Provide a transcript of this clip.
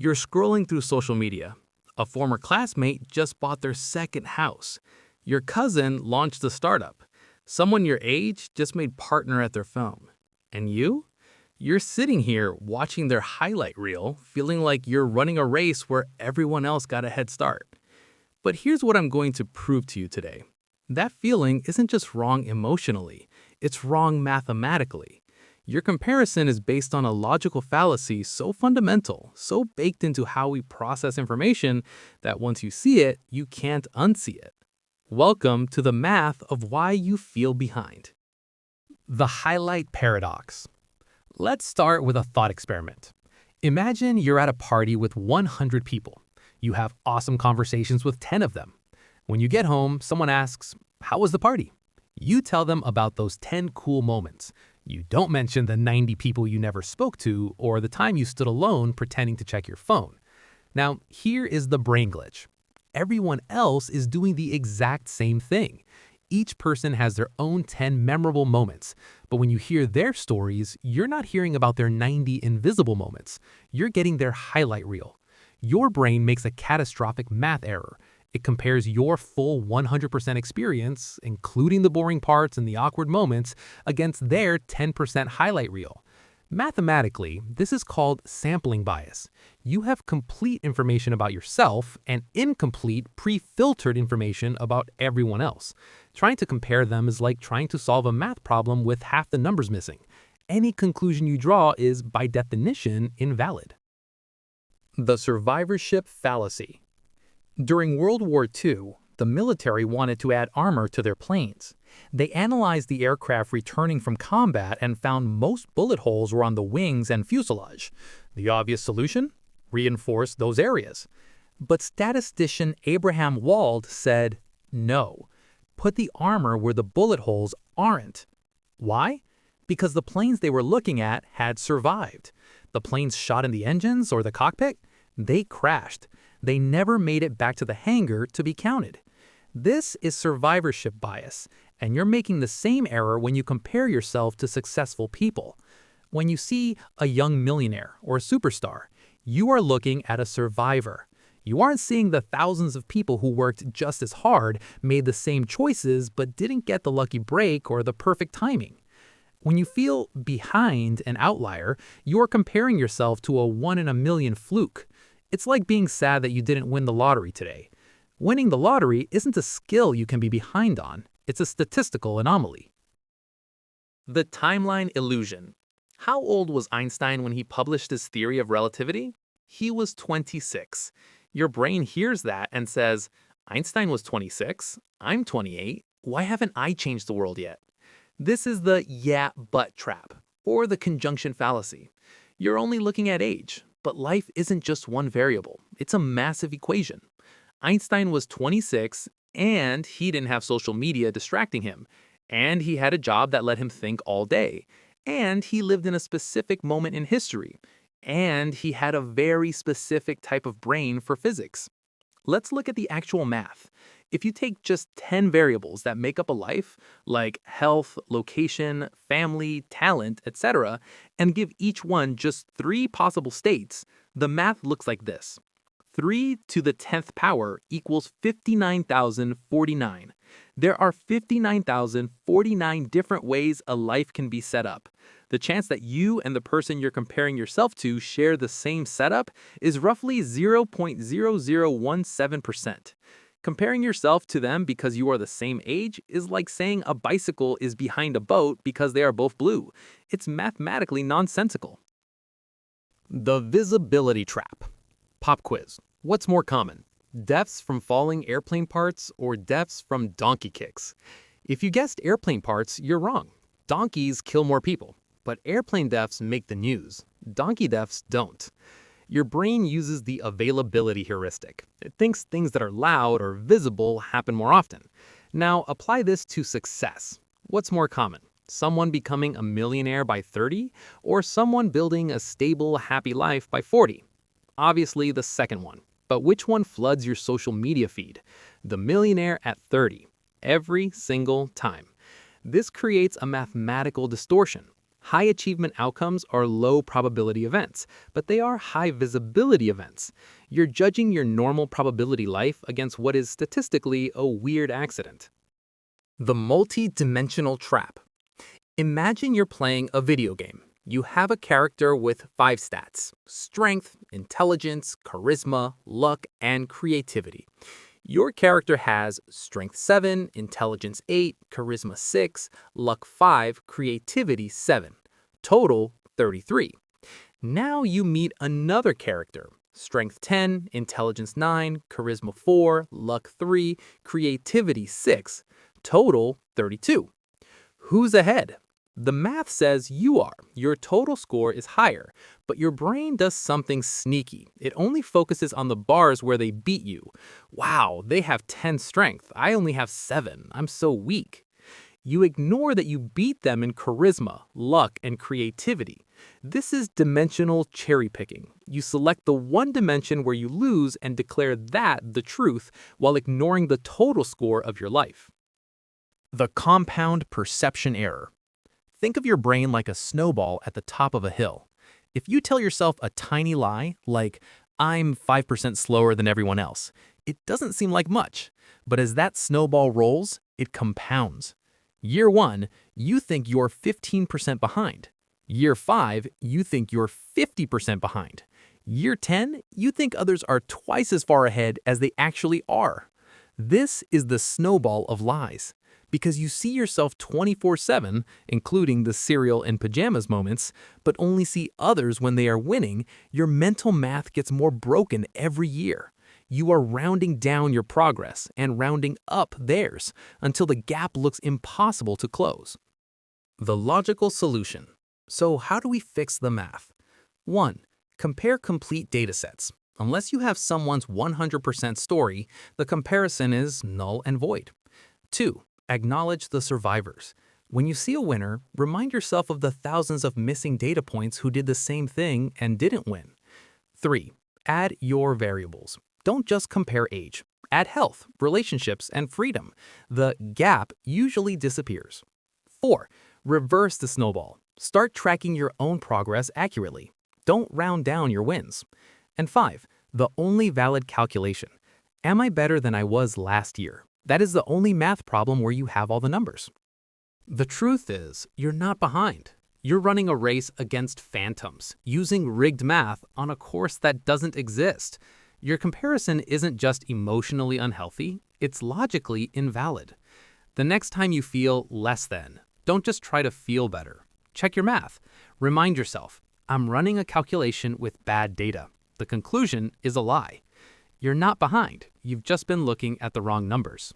You're scrolling through social media. A former classmate just bought their second house. Your cousin launched a startup. Someone your age just made partner at their firm. And you? You're sitting here watching their highlight reel, feeling like you're running a race where everyone else got a head start. But here's what I'm going to prove to you today. That feeling isn't just wrong emotionally, it's wrong mathematically. Your comparison is based on a logical fallacy so fundamental, so baked into how we process information that once you see it, you can't unsee it. Welcome to the math of why you feel behind. The highlight paradox. Let's start with a thought experiment. Imagine you're at a party with 100 people. You have awesome conversations with 10 of them. When you get home, someone asks, "How was the party?" You tell them about those 10 cool moments. You don't mention the 90 people you never spoke to or the time you stood alone pretending to check your phone. Now, here is the brain glitch. Everyone else is doing the exact same thing. Each person has their own 10 memorable moments, but when you hear their stories, you're not hearing about their 90 invisible moments. You're getting their highlight reel. Your brain makes a catastrophic math error. It compares your full 100% experience, including the boring parts and the awkward moments, against their 10% highlight reel. Mathematically, this is called sampling bias. You have complete information about yourself and incomplete, pre-filtered information about everyone else. Trying to compare them is like trying to solve a math problem with half the numbers missing. Any conclusion you draw is, by definition, invalid. The Survivorship Fallacy. During World War II, the military wanted to add armor to their planes. They analyzed the aircraft returning from combat and found most bullet holes were on the wings and fuselage. The obvious solution? Reinforce those areas. But statistician Abraham Wald said, no, put the armor where the bullet holes aren't. Why? Because the planes they were looking at had survived. The planes shot in the engines or the cockpit? They crashed. They never made it back to the hangar to be counted. This is survivorship bias, and you're making the same error when you compare yourself to successful people. When you see a young millionaire or a superstar, you are looking at a survivor. You aren't seeing the thousands of people who worked just as hard, made the same choices, but didn't get the lucky break or the perfect timing. When you feel behind an outlier, you are comparing yourself to a 1 in a million fluke. It's like being sad that you didn't win the lottery today. Winning the lottery isn't a skill you can be behind on. It's a statistical anomaly. The timeline illusion. How old was Einstein when he published his theory of relativity? He was 26. Your brain hears that and says, Einstein was 26, I'm 28, why haven't I changed the world yet? This is the yeah, but trap, or the conjunction fallacy. You're only looking at age, but life isn't just one variable. It's a massive equation. Einstein was 26, and he didn't have social media distracting him, and he had a job that let him think all day, and he lived in a specific moment in history, and he had a very specific type of brain for physics. Let's look at the actual math. If you take just 10 variables that make up a life, like health, location, family, talent, etc., and give each one just 3 possible states, the math looks like this. 3 to the 10th power equals 59,049. There are 59,049 different ways a life can be set up. The chance that you and the person you're comparing yourself to share the same setup is roughly 0.0017%. Comparing yourself to them because you are the same age is like saying a bicycle is behind a boat because they are both blue. It's mathematically nonsensical. The visibility trap. Pop quiz. What's more common? Deaths from falling airplane parts or deaths from donkey kicks? If you guessed airplane parts, you're wrong. Donkeys kill more people, but airplane deaths make the news. Donkey deaths don't. Your brain uses the availability heuristic. It thinks things that are loud or visible happen more often. Now, apply this to success. What's more common? Someone becoming a millionaire by 30 or someone building a stable, happy life by 40? Obviously, the second one. But which one floods your social media feed? The millionaire at 30. Every single time. This creates a mathematical distortion. High achievement outcomes are low probability events, but they are high visibility events. You're judging your normal probability life against what is statistically a weird accident. The multi-dimensional trap. Imagine you're playing a video game. You have a character with 5 stats: strength, intelligence, charisma, luck, and creativity. Your character has strength 7, intelligence 8, charisma 6, luck 5, creativity 7. Total 33. Now you meet another character. Strength 10, intelligence 9, charisma 4, luck 3, creativity 6. Total 32. Who's ahead? The math says you are. Your total score is higher, but your brain does something sneaky. It only focuses on the bars where they beat you. Wow, they have 10 strength. I only have 7. I'm so weak. You ignore that you beat them in charisma, luck, and creativity. This is dimensional cherry picking. You select the one dimension where you lose and declare that the truth while ignoring the total score of your life. The compound perception error. Think of your brain like a snowball at the top of a hill. If you tell yourself a tiny lie, like, I'm 5% slower than everyone else, it doesn't seem like much. But as that snowball rolls, it compounds. Year 1, you think you're 15% behind. Year 5, you think you're 50% behind. Year 10, you think others are twice as far ahead as they actually are. This is the snowball of lies. Because you see yourself 24/7, including the cereal and pajamas moments, but only see others when they are winning, your mental math gets more broken every year. You are rounding down your progress and rounding up theirs until the gap looks impossible to close. The logical solution. So how do we fix the math? 1. Compare complete datasets. Unless you have someone's 100% story, the comparison is null and void. 2. Acknowledge the survivors. When you see a winner, remind yourself of the thousands of missing data points who did the same thing and didn't win. 3. Add your variables. Don't just compare age. Add health, relationships, and freedom. The gap usually disappears. 4. Reverse the snowball. Start tracking your own progress accurately. Don't round down your wins. And 5. The only valid calculation. Am I better than I was last year? That is the only math problem where you have all the numbers. The truth is, you're not behind. You're running a race against phantoms, using rigged math on a course that doesn't exist. Your comparison isn't just emotionally unhealthy, it's logically invalid. The next time you feel less than, don't just try to feel better. Check your math. Remind yourself, I'm running a calculation with bad data. The conclusion is a lie. You're not behind. You've just been looking at the wrong numbers.